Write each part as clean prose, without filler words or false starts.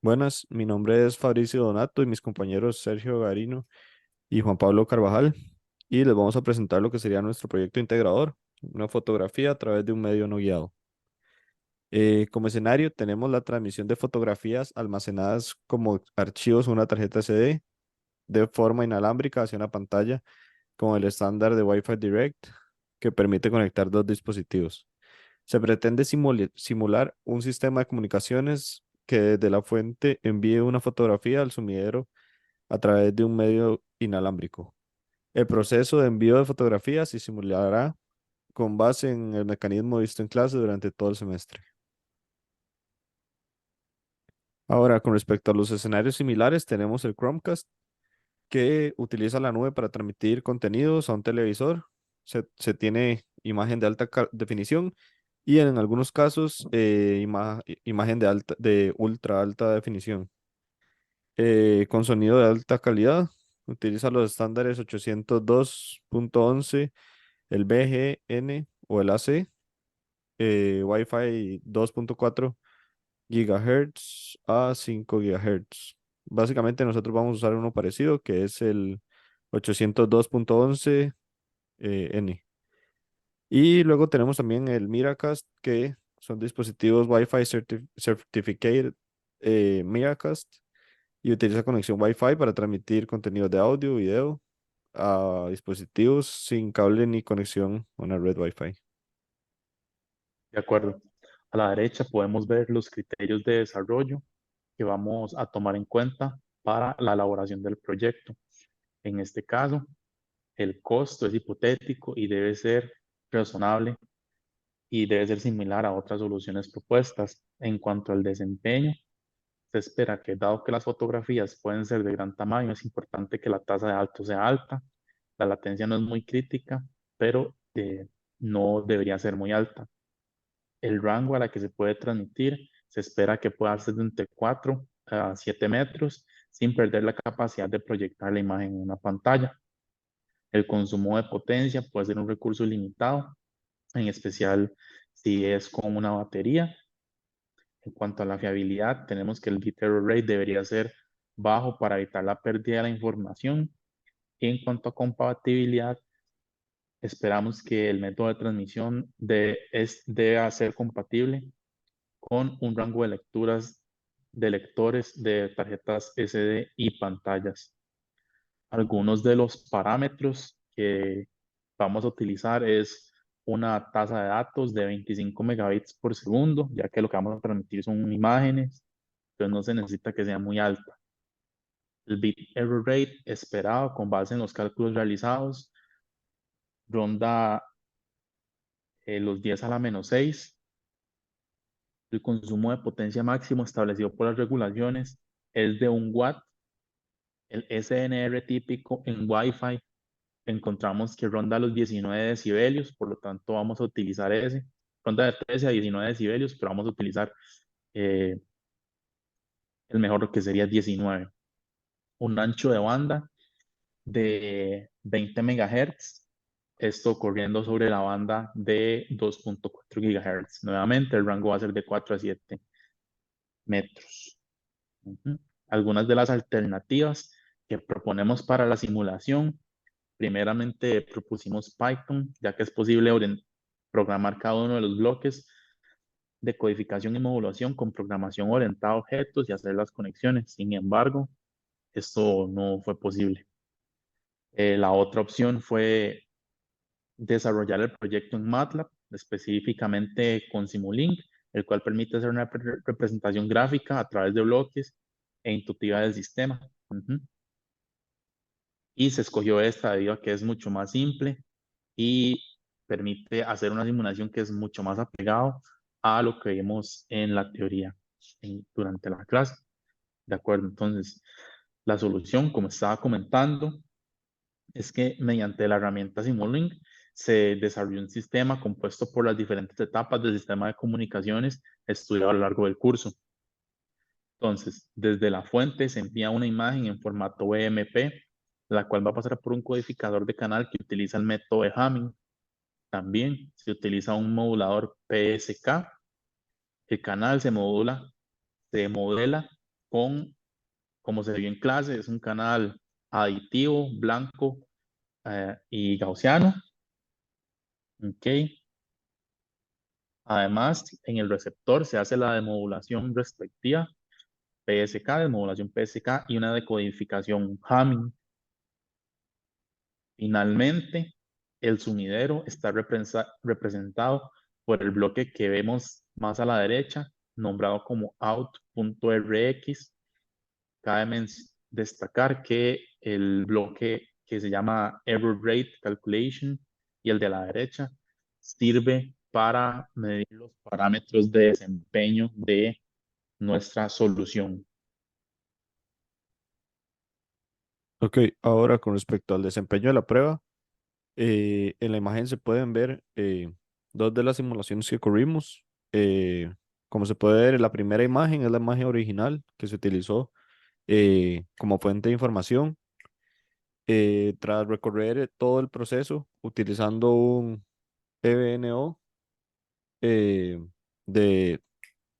Buenas, mi nombre es Fabricio Donato y mis compañeros Sergio Garino y Juan Pablo Carvajal y les vamos a presentar lo que sería nuestro proyecto integrador, una fotografía a través de un medio no guiado. Como escenario tenemos la transmisión de fotografías almacenadas como archivos en una tarjeta SD de forma inalámbrica hacia una pantalla con el estándar de Wi-Fi Direct que permite conectar dos dispositivos. Se pretende simular un sistema de comunicaciones que desde la fuente envíe una fotografía al sumidero a través de un medio inalámbrico. El proceso de envío de fotografías se simulará con base en el mecanismo visto en clase durante todo el semestre. Ahora, con respecto a los escenarios similares, tenemos el Chromecast, que utiliza la nube para transmitir contenidos a un televisor. Se tiene imagen de alta definición y en algunos casos imagen de ultra alta definición. Con sonido de alta calidad, utiliza los estándares 802.11, el BGN o el AC, Wi-Fi 2.4 GHz a 5 GHz. Básicamente nosotros vamos a usar uno parecido que es el 802.11 N. Y luego tenemos también el Miracast, que son dispositivos Wi-Fi Certificated Miracast y utiliza conexión Wi-Fi para transmitir contenidos de audio, video a dispositivos sin cable ni conexión a una red Wi-Fi. De acuerdo. A la derecha podemos ver los criterios de desarrollo que vamos a tomar en cuenta para la elaboración del proyecto. En este caso, el costo es hipotético y debe ser razonable y debe ser similar a otras soluciones propuestas. En cuanto al desempeño, se espera que, dado que las fotografías pueden ser de gran tamaño, es importante que la tasa de alto sea alta. La latencia no es muy crítica, pero no debería ser muy alta. El rango a la que se puede transmitir se espera que pueda ser de entre 4 a 7 metros sin perder la capacidad de proyectar la imagen en una pantalla. El consumo de potencia puede ser un recurso limitado, en especial si es con una batería. En cuanto a la fiabilidad, tenemos que el bit error rate debería ser bajo para evitar la pérdida de la información. Y en cuanto a compatibilidad, esperamos que el método de transmisión debe ser compatible con un rango de lecturas de lectores de tarjetas SD y pantallas. Algunos de los parámetros que vamos a utilizar es una tasa de datos de 25 megabits por segundo, ya que lo que vamos a transmitir son imágenes, entonces no se necesita que sea muy alta. El bit error rate esperado con base en los cálculos realizados ronda los 10 a la menos 6. El consumo de potencia máximo establecido por las regulaciones es de 1 watt. El SNR típico en Wi-Fi encontramos que ronda los 19 decibelios, por lo tanto vamos a utilizar ese. Ronda de 13 a 19 decibelios, pero vamos a utilizar eh, el mejor, que sería 19. Un ancho de banda de 20 megahertz, esto corriendo sobre la banda de 2.4 gigahertz. Nuevamente el rango va a ser de 4 a 7 metros. Algunas de las alternativas que proponemos para la simulación: primeramente propusimos Python, ya que es posible programar cada uno de los bloques de codificación y modulación con programación orientada a objetos y hacer las conexiones. Sin embargo, esto no fue posible. La otra opción fue desarrollar el proyecto en MATLAB, específicamente con Simulink, el cual permite hacer una representación gráfica a través de bloques e intuitiva del sistema. Y se escogió esta debido a que es mucho más simple y permite hacer una simulación que es mucho más apegado a lo que vimos en la teoría durante la clase. De acuerdo, entonces la solución, como estaba comentando, es que mediante la herramienta Simulink se desarrolló un sistema compuesto por las diferentes etapas del sistema de comunicaciones estudiado a lo largo del curso. Entonces, desde la fuente se envía una imagen en formato BMP, la cual va a pasar por un codificador de canal que utiliza el método de Hamming. También se utiliza un modulador PSK. El canal se modela con, como se vio en clase, es un canal aditivo, blanco y gaussiano. Ok. Además, en el receptor se hace la demodulación respectiva, PSK, demodulación PSK y una decodificación Hamming. Finalmente, el sumidero está representado por el bloque que vemos más a la derecha, nombrado como out.rx. Cabe destacar que el bloque que se llama Error Rate Calculation y el de la derecha sirve para medir los parámetros de desempeño de nuestra solución. Ok, ahora con respecto al desempeño de la prueba, en la imagen se pueden ver dos de las simulaciones que corrimos. Como se puede ver, la primera imagen es la imagen original que se utilizó como fuente de información. Tras recorrer todo el proceso utilizando un EBNO eh, de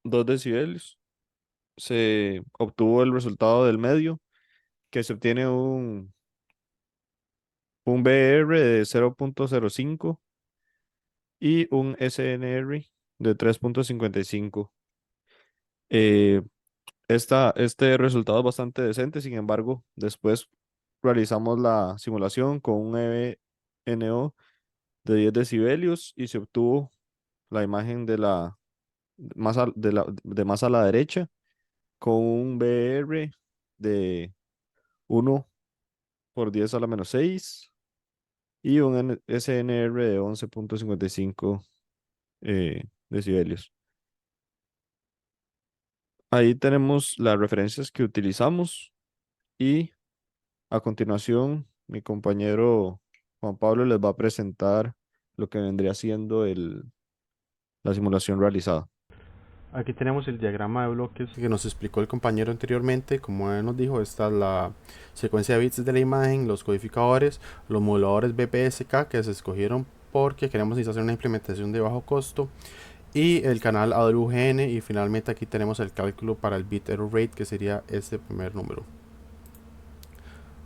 2 decibelios, se obtuvo el resultado del medio, que se obtiene un BR de 0.05 y un SNR de 3.55. Eh, este resultado es bastante decente, sin embargo, después realizamos la simulación con un EBNO de 10 decibelios y se obtuvo la imagen de más a la derecha con un BR de 1 por 10 a la -6 y un SNR de 11.55 decibelios. Ahí tenemos las referencias que utilizamos y a continuación mi compañero Juan Pablo les va a presentar lo que vendría siendo la simulación realizada. Aquí tenemos el diagrama de bloques que nos explicó el compañero anteriormente. Como él nos dijo, esta es la secuencia de bits de la imagen, los codificadores, los moduladores BPSK que se escogieron porque queremos hacer una implementación de bajo costo, y el canal AWGN, y finalmente aquí tenemos el cálculo para el bit error rate, que sería este primer número.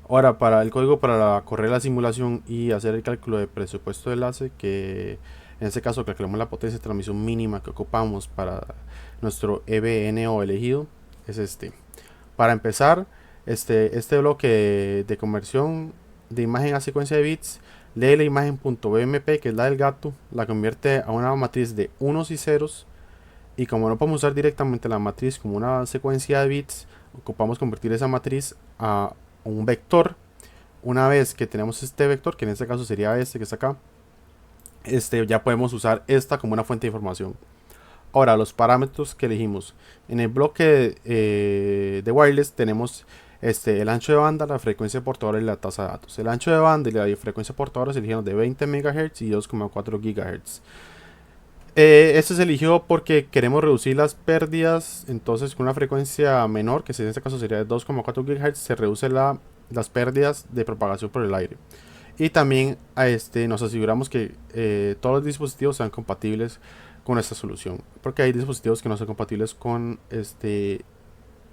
Ahora, para el código para correr la simulación y hacer el cálculo de presupuesto de enlace, que en este caso calculamos la potencia de transmisión mínima que ocupamos para nuestro EBNO elegido, es este. Para empezar, este bloque de conversión de imagen a secuencia de bits lee la imagen .bmp, que es la del gato, la convierte a una matriz de unos y ceros, y como no podemos usar directamente la matriz como una secuencia de bits, ocupamos convertir esa matriz a un vector. Una vez que tenemos este vector, que en este caso sería este que está acá, ya podemos usar esta como una fuente de información. Ahora, los parámetros que elegimos. En el bloque de wireless tenemos el ancho de banda, la frecuencia portadora y la tasa de datos. El ancho de banda y la frecuencia portadora se eligieron de 20 MHz y 2,4 GHz. Este se eligió porque queremos reducir las pérdidas. Entonces, con una frecuencia menor, que en este caso sería de 2,4 GHz, se reduce las pérdidas de propagación por el aire. Y también nos aseguramos que todos los dispositivos sean compatibles con esta solución, porque hay dispositivos que no son compatibles con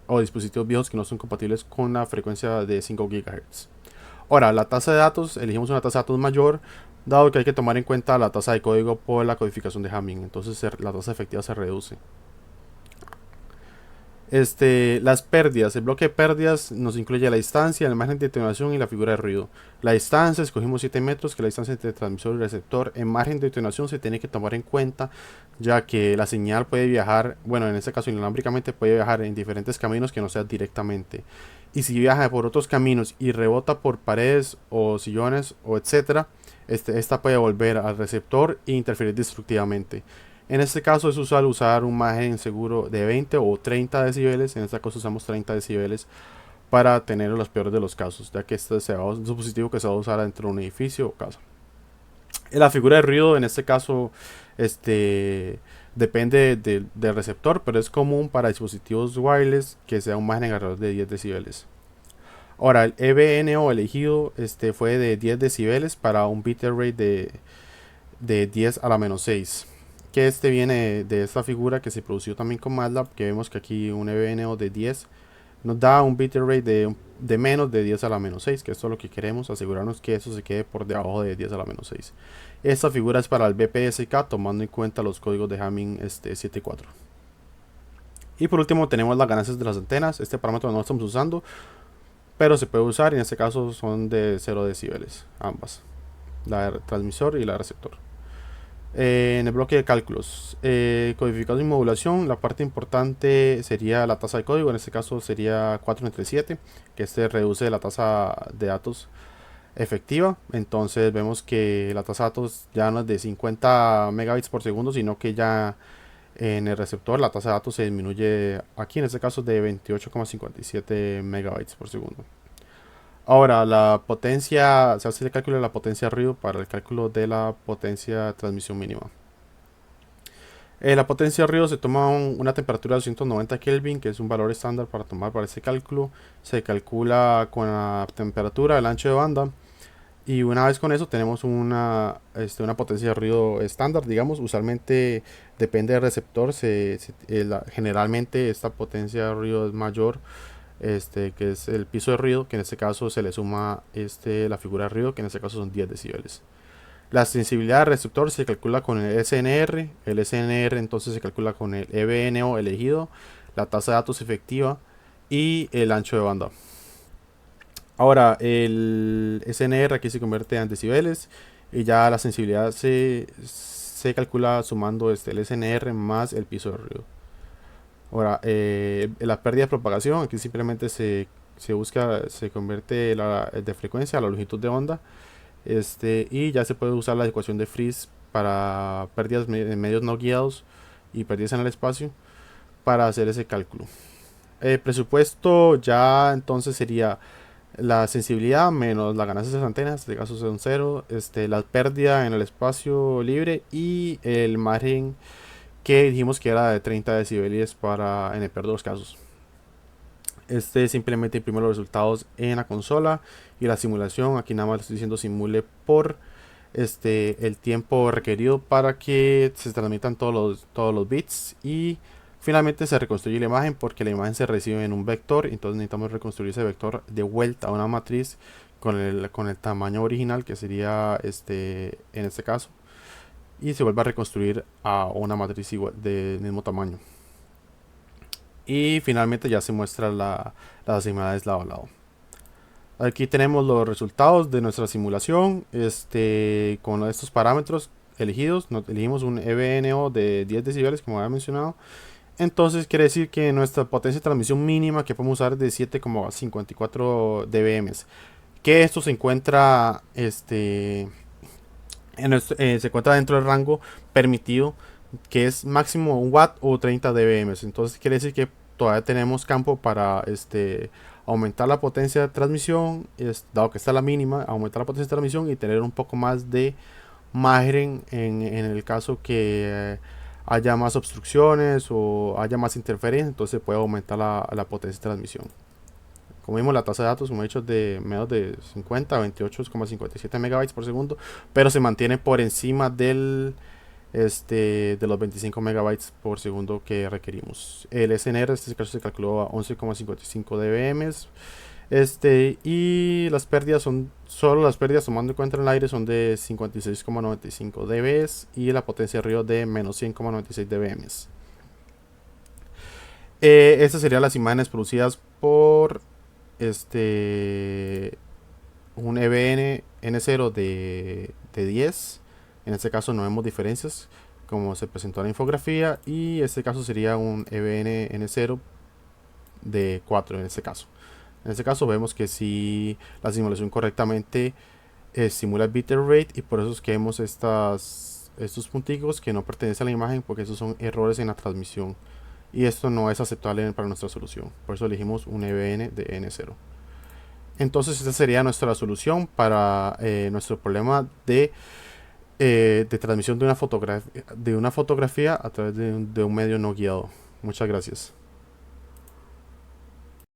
o dispositivos viejos que no son compatibles con la frecuencia de 5 GHz. Ahora, la tasa de datos, elegimos una tasa de datos mayor, dado que hay que tomar en cuenta la tasa de código por la codificación de Hamming. Entonces la tasa efectiva se reduce. Las pérdidas, el bloque de pérdidas nos incluye la distancia, el margen de atenuación y la figura de ruido. La distancia, escogimos 7 metros, que es la distancia entre transmisor y receptor. El margen de atenuación se tiene que tomar en cuenta, ya que la señal puede viajar, bueno, en este caso inalámbricamente, puede viajar en diferentes caminos que no sea directamente. Y si viaja por otros caminos y rebota por paredes o sillones o etcétera, esta puede volver al receptor e interferir destructivamente. En este caso es usual usar un margen seguro de 20 o 30 decibeles. En este caso usamos 30 decibeles para tener los peores de los casos, ya que este es un dispositivo que se va a usar dentro de un edificio o casa. La figura de ruido en este caso depende del receptor, pero es común para dispositivos wireless que sea un margen alrededor de 10 decibeles. Ahora, el EBNO elegido fue de 10 decibeles para un bit rate de 10 a la -6, que viene de esta figura que se produció también con MATLAB, que vemos que aquí un EBNO de 10 nos da un bitrate de menos de 10 a la menos 6, que esto es lo que queremos, asegurarnos que eso se quede por debajo de 10 a la menos 6. Esta figura es para el BPSK, tomando en cuenta los códigos de Hamming 7 y 4. Y por último tenemos las ganancias de las antenas. Este parámetro no lo estamos usando, pero se puede usar, y en este caso son de 0 decibeles, ambas, la transmisor y la receptor. En el bloque de cálculos, codificado y modulación, la parte importante sería la tasa de código, en este caso sería 4 entre 7, que este reduce la tasa de datos efectiva. Entonces vemos que la tasa de datos ya no es de 50 megabits por segundo, sino que ya en el receptor la tasa de datos se disminuye aquí, en este caso de 28,57 megabytes por segundo. Ahora, la potencia, se hace el cálculo de la potencia ruido para el cálculo de la potencia de transmisión mínima. La potencia ruido se toma una temperatura de 290 Kelvin, que es un valor estándar para tomar para este cálculo. Se calcula con la temperatura, el ancho de banda. Y una vez con eso tenemos una potencia de ruido estándar, digamos. Usualmente depende del receptor. Generalmente esta potencia de ruido es mayor, que es el piso de ruido, que en este caso se le suma la figura de ruido, que en este caso son 10 decibeles. La sensibilidad del receptor se calcula con el SNR. El SNR entonces se calcula con el EBNO elegido, la tasa de datos efectiva y el ancho de banda. Ahora, el SNR aquí se convierte en decibeles, y ya la sensibilidad se calcula sumando el SNR más el piso de ruido. Ahora, la pérdida de propagación, aquí simplemente se convierte de frecuencia a la longitud de onda, y ya se puede usar la ecuación de Friis para pérdidas en medios no guiados y pérdidas en el espacio para hacer ese cálculo. El presupuesto ya entonces sería la sensibilidad menos las ganancias de las antenas, en este caso son 0, la pérdida en el espacio libre y el margen que dijimos que era de 30 decibeles en el peor de los casos. Simplemente imprime los resultados en la consola, y la simulación, aquí nada más le estoy diciendo simule por el tiempo requerido para que se transmitan todos los bits, y finalmente se reconstruye la imagen porque la imagen se recibe en un vector. Entonces necesitamos reconstruir ese vector de vuelta a una matriz con el tamaño original, que sería en este caso, y se vuelve a reconstruir a una matriz igual del mismo tamaño. Y finalmente ya se muestra las asignadas lado a lado. Aquí tenemos los resultados de nuestra simulación, con estos parámetros elegidos. Elegimos un EBNO de 10 decibeles, como había mencionado. Entonces quiere decir que nuestra potencia de transmisión mínima que podemos usar es de 7,54 dBm. Que esto se encuentra, se encuentra dentro del rango permitido, que es máximo 1 watt o 30 dBm. Entonces quiere decir que todavía tenemos campo para aumentar la potencia de transmisión, dado que está la mínima, aumentar la potencia de transmisión y tener un poco más de margen en el caso que haya más obstrucciones o haya más interferencia. Entonces puede aumentar la potencia de transmisión. Como vimos, la tasa de datos, como he dicho, de menos de 50 a 28,57 megabytes por segundo, pero se mantiene por encima de los 25 megabytes por segundo que requerimos. El SNR en este caso se calculó a 11,55 dBm. Y las pérdidas solo las pérdidas tomando en cuenta el aire son de 56,95 dB, y la potencia de ruido de menos 100,96 dBm. Estas serían las imágenes producidas por un EBN N0 de 10. En este caso no vemos diferencias como se presentó en la infografía, y este caso sería un EBN N0 de 4 en este caso. En este caso vemos que si la simulación correctamente simula el bitrate, y por eso es que vemos estos punticos que no pertenecen a la imagen, porque esos son errores en la transmisión, y esto no es aceptable para nuestra solución. Por eso elegimos un EBN de N0. Entonces esta sería nuestra solución para nuestro problema de transmisión de una fotografía a través de un medio no guiado. Muchas gracias.